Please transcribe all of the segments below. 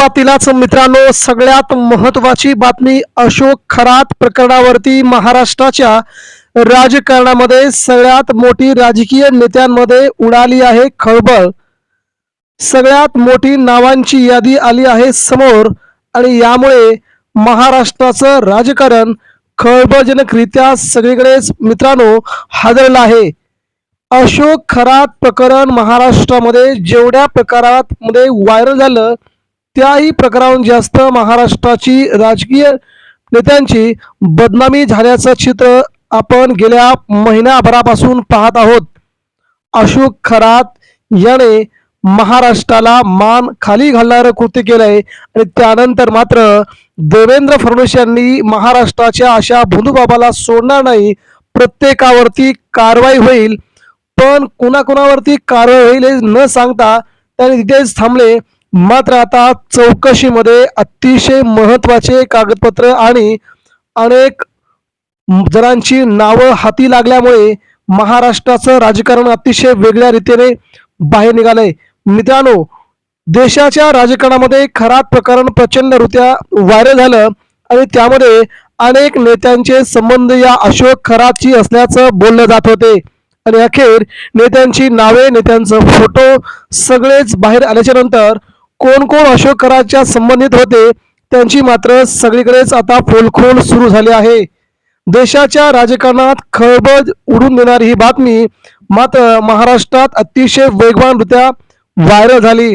सुरुवातीलाच मित्रांनो सगळ्यात महत्त्वाची बातमी अशोक खरात प्रकरणावरती महाराष्ट्राच्या राजकारणामध्ये सगळ्यात मोठी राजकीय नेत्यांमध्ये उडाली आहे खळबळ। सगळ्यात मोठी नावांची यादी आली आहे समोर आणि यामुळे महाराष्ट्राचं राजकारण खळबळजनकरित्या सगळीकडेच मित्रांनो हादरलं आहे। अशोक खरात प्रकरण महाराष्ट्रामध्ये जेवढ्या प्रकारात मध्ये व्हायरल झालं त्याही प्रकाराहून जास्त महाराष्ट्राची राजकीय नेत्यांची बदनामी झाल्याचं चित्र आपण गेल्या महिन्याभरापासून पाहत आहोत। अशोक खरात याने महाराष्ट्राला मान खाली घालणारं कृत्य केलंय आणि त्यानंतर मात्र देवेंद्र फडणवीस यांनी महाराष्ट्राच्या अशा बंधुबाबाला सोडणार नाही, प्रत्येकावरती कारवाई होईल, पण कुणाकुणावरती कारवाई होईल हे न सांगता त्यांनी तिथेच थांबले। मात्र आता चौकशीमध्ये अतिशय महत्त्वाचे कागदपत्र आणि अनेक जणांची नावं हाती लागल्यामुळे महाराष्ट्राचं राजकारण अतिशय वेगळ्या रीतीने बाहेर निघालंय। मित्रांनो, देशाच्या राजकारणामध्ये खरात प्रकरण प्रचंडरित्या व्हायरल झालं आणि त्यामध्ये अनेक नेत्यांचे संबंध या अशोक खरातशी असल्याचं बोललं जात होते आणि अखेर नेत्यांची नावे, नेत्यांचं फोटो सगळेच बाहेर आल्याच्या नंतर कोण कोण अशोक खरातच्या संबंधित होते त्यांची मात्र सगळीकडेच आता पोलखोल सुरू झाली आहे। देशाच्या राजकारणात खळबळ उडून देणारी ही बातमी मात्र महाराष्ट्रात अतिशय वेगवानरित्या व्हायरल झाली।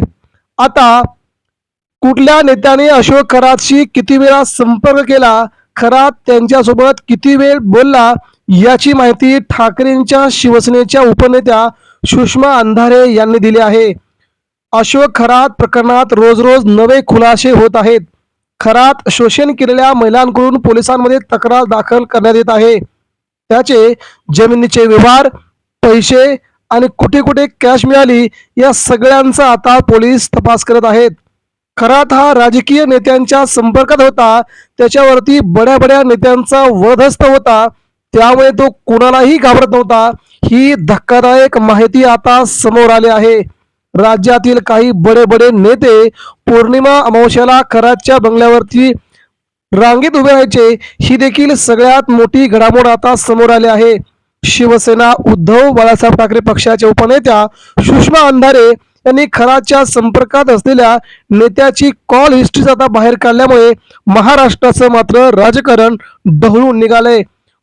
आता कुठल्या नेत्याने अशोक खरातशी किती वेळा संपर्क केला, खरात त्यांच्यासोबत किती वेळ बोलला याची माहिती ठाकरेंच्या शिवसेनेच्या उपनेत्या सुषमा अंधारे यांनी दिली आहे। अशोक खरात प्रकरणात रोज रोज नवे खुलासे होत आहेत। खरात शोषण केलेल्या महिलांकडून पोलिसांमध्ये तक्रार दाखल करण्यात येत आहे। त्याचे जमिनीचे व्यवहार, पैसे आणि कुठे कुठे कॅश मिळाली या सगळ्यांचा आता पोलीस तपास करत आहेत। खरात हा राजकीय नेत्यांच्या संपर्कात होता, त्याच्यावरती बड्या बड्या नेत्यांचा वधहस्त होता, त्यामुळे तो कुणालाही घाबरत नव्हता। ही धक्कादायक माहिती आता समोर आली आहे। राज्यातील काही बडे बडे नेते पौर्णिमा अमावस्याला खरातच्या बंगल्यावरती रांगेत उभे राहायचे, ही देखील सगळ्यात मोठी घडामोड आता समोर आली आहे। शिवसेना उद्धव बाळासाहेब ठाकरे पक्षाच्या उपनेत्या सुषमा अंधारे यांनी खरातच्या संपर्कात असलेल्या नेत्याची कॉल हिस्ट्री आता बाहेर काढल्यामुळे महाराष्ट्राचं मात्र राजकारण ढवळून निघालंय।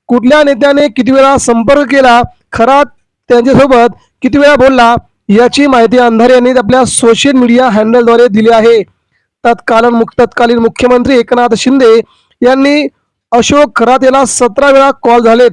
कुठल्या नेत्याने किती वेळा संपर्क केला, खरात त्यांच्यासोबत किती वेळा बोलला याची माहिती अंधारे यांनी आपल्या सोशल मीडिया हँडलद्वारे दिली आहे। तत्कालीन मुख्यमंत्री एकनाथ शिंदे यांनी अशोक खरात याला 17 वेळा कॉल झालेत,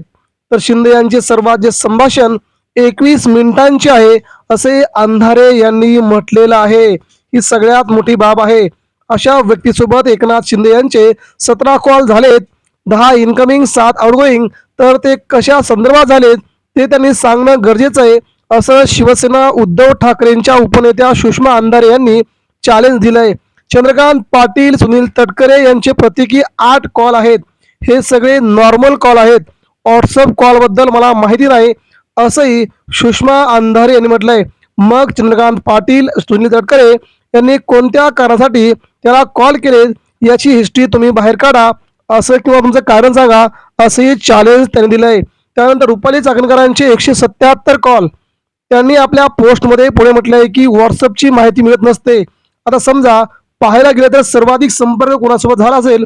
तर शिंदे यांचे सर्वात संभाषण 21 मिनिटांचे आहे असे अंधारे यांनी म्हटलेलं आहे। ही सगळ्यात मोठी बाब आहे। अशा व्यक्तीसोबत एकनाथ शिंदे यांचे 17 कॉल झालेत, 10 इनकमिंग, 7 आउटगोईंग, तर ते कशा संदर्भात झालेत ते त्यांनी सांगणं गरजेचं आहे असं शिवसेना उद्धव ठाकरेंच्या उपनेत्या सुषमा अंधारे यांनी चॅलेंज दिलंय। चंद्रकांत पाटील, सुनील तटकरे यांचे प्रत्येकी 8 कॉल आहेत। हे सगळे नॉर्मल कॉल आहेत, व्हॉट्सअप कॉल बद्दल मला माहिती नाही असंही सुषमा अंधारे यांनी म्हटलंय। मग चंद्रकांत पाटील, सुनील तटकरे यांनी कोणत्या कारणासाठी त्याला कॉल केले याची हिस्ट्री तुम्ही बाहेर काढा असं किंवा तुमचं कारण सांगा असंही चॅलेंज त्यांनी दिलंय। त्यानंतर रुपाली चाकणकरांचे 177 कॉल त्यांनी आपल्या पोस्टमध्ये पुढे म्हटलंय की व्हॉट्सअपची माहिती मिळत नसते। आता समजा पाहायला गेलं तर सर्वाधिक संपर्क कोणासोबत झाला असेल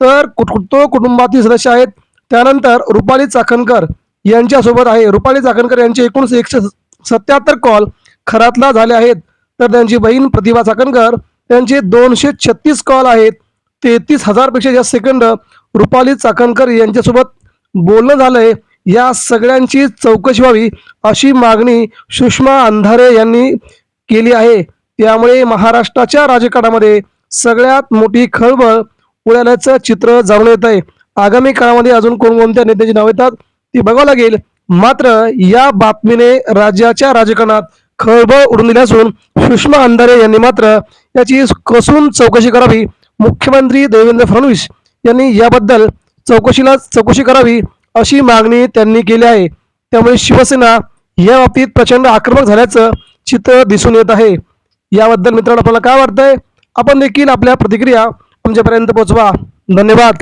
तर तो कुटुंबातील सदस्य आहेत। त्यानंतर रुपाली चाकणकर यांच्यासोबत आहे। रुपाली चाकणकर यांचे एकूण 177 कॉल खरातला झाले आहेत, तर त्यांची बहीण प्रतिभा चाकणकर त्यांचे 236 कॉल आहेत। 33,000 पेक्षा जास्त सेकंद रुपाली चाकणकर यांच्यासोबत बोलणं झालंय। या सगळ्यांची चौकशी व्हावी अशी मागणी सुषमा अंधारे यांनी केली आहे। त्यामुळे महाराष्ट्राच्या राजकारणामध्ये सगळ्यात मोठी खळबळ उडाल्याचं चित्र जाणून येत आहे। आगामी काळामध्ये अजून कोणकोणत्या नेत्यांची नावे येतात ती बघावं लागेल। मात्र या बातमीने राज्याच्या राजकारणात खळबळ उडून दिली असून सुषमा अंधारे यांनी मात्र याची कसून चौकशी करावी। मुख्यमंत्री देवेंद्र फडणवीस यांनी याबद्दल चौकशी करावी अशी मागणी त्यांनी केली आहे। त्यामुळे शिवसेना या बाबतीत प्रचंड आक्रमक झाल्याचं चित्र दिसून येत आहे। याबद्दल मित्रांनो आपल्याला काय वाटतंय आपण देखील आपल्या प्रतिक्रिया आमच्यापर्यंत पोहोचवा. धन्यवाद.